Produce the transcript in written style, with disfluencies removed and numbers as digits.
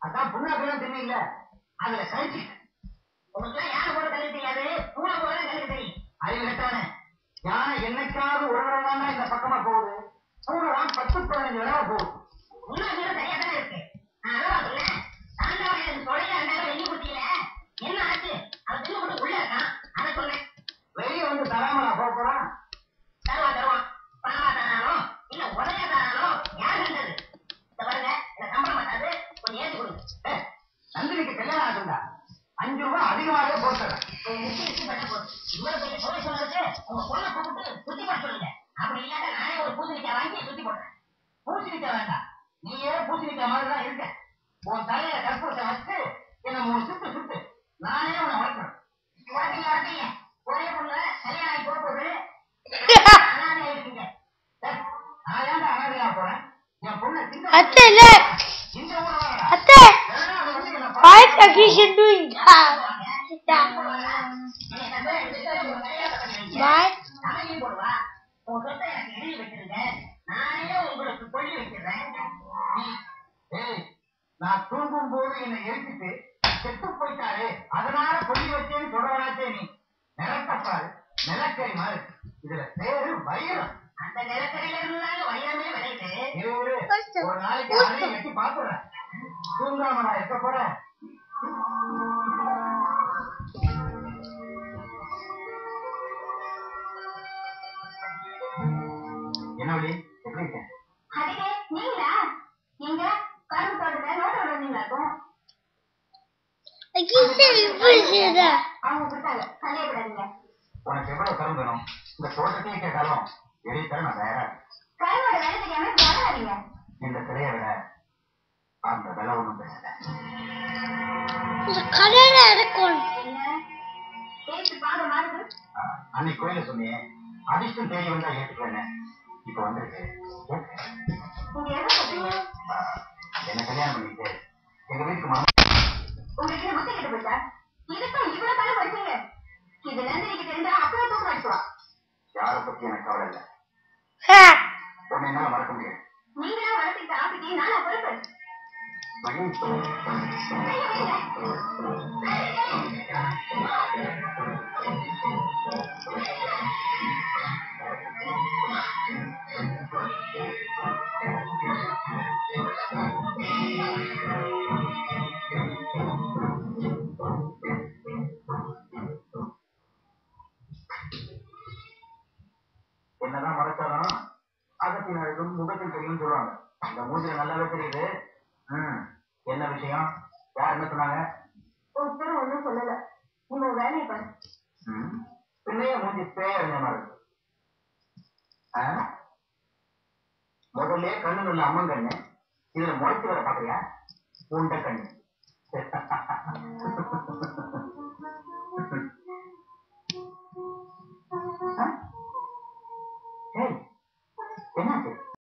அதான் புண்ணாக்கெல்லாம் தின்னீங்க அதுல கழிச்சு உங்களுக்குலாம் யானை போட கல்வி தெரியாது பூனை போட கல்வி தெரியும் அறிவு கட்டவனே யானை என்னைக்காவது ஒரு தடவை தான் இந்த பக்கமா போகுது பூனைலாம் 10-15 தடவை போகுது முன்னாடி சரியா தானே இருக்கு நான் அளவா சொன்னேன் தாண்டவன் தொலைல 2000 வெள்ளி கொடுத்தீங்க என்ன ஆச்சு அவன் தின்னு போட்டு உள்ள இருக்கான் அதை சொன்னேன் வெளியே வந்து தராமலா போக போறான் தருவான் பணமா தரானோ இல்ல உதய தரானோ யார் கண்டது இந்த பாருங்க இந்த சம்பளம் மாட்டாது கொஞ்சம் ஏற்றி கொடுங்க நந்தினிக்கு கல்யாணம் ஆகுதா 5 ரூபாய் அதிகமாகவே போட்டுறேன் இவ்வளவு பெரிய தொகை சொன்னதுக்கு உங்க பொண்ணை கூப்பிட்டு சுத்தி போட சொல்லுங்க அப்படி இல்லாத நானே ஒரு பூசணிக்காய் வாங்கி சுத்தி போடுறேன் பூசணிக்காய் வேண்டாம் நீயே பூசணிக்காய் மாதிரி தான் இருக்க உன் தலையில கற்பூரத்தை வச்சு என்ன 3 சுத்து நானே உன்னை வளர்க்கிறேன் வரட்டீங்க ஒரே பொண்ணு கல்யாணம் ஆகி போகுது அனாதையா இருக்கீங்க நான் ஏன்டா அனாதையா போறேன் என் பொண்ணு அத்தை இல்ல அத்தை why is Agishan doing that? Why? நான் தூங்கும் போது என்னை எழுப்பிட்டு செத்து போயிட்டாரு அதனால பொண்ணி வச்சேன்னு சொல்றவனாச்சே நீ நிலக்கப்பாரு நிலக்கரி மாதிரி இதுல பேரு வைரம் அந்த நிலக்கரியில இருந்தாலும் வைரமே விளையுது ஒரு நாளைக்கு அதையும் வெட்டி பாத்துறேன் தூங்காம நான் இருக்க போறேன் என்ன வழி எப்படி இருக்கேன் நீங்களா நீங்க கரும்பு தோட்டத்தை நோட்ட வந்தீங்களாக்கும் அவங்க கொடுத்தாங்க கல்யாணப்படாதீங்க உனக்கு எவ்வளவு கரும்பு வேணும் இந்த தோட்டத்தையே கேட்டாலும் வெளியே தர நான் வேற கரும்போட வேலை தெரியாம வராதீங்க இந்த சிலையை விட அந்த விலை ஒண்ணும் பேசல அன்னைக்கு கோயில சொன்னேன் அதிர்ஷ்டம் தேடி வந்தா ஏற்றுக்கிறேன் இப்ப வந்திருக்கு என்ன கல்யாணம் பண்ணிட்டு எங்க வீட்டுக்கு மாமா உங்களுக்கு முட்டை கிட்ட போச்சா இதுக்கும் இவ்வளவு காலம் படிச்சீங்க இது நந்தினிக்கு தெரிஞ்சா அப்படியே தூக்கம் அடிச்சுவா யாரை பத்தி எனக்கு கவலை இல்லை உன்னை என்னால மறக்க முடியாது நீங்களா வளர்த்துக்கிட்ட ஆசைக்கு நானா பொறுப்பு என்னதான் மறைச்சாலும் அகத்தின் அழகும் முகத்தில் தெரியும் சொல்லுவாங்க இந்த மூஞ்சில நல்லாவே தெரியுது என்ன விஷயம் யார் என்ன சொன்னாங்க ஒருத்தரும் ஒன்றும் சொல்லல உங்க வேலையை பாரு பின்னைய மூஞ்சி பேய அழிஞ்ச மாதிரி இருக்கு முதல்ல கண்ணு நல்ல அம்மன் கண்ணு இதுல முளைச்சு வர பாக்குறியா உண்ட கண்ணு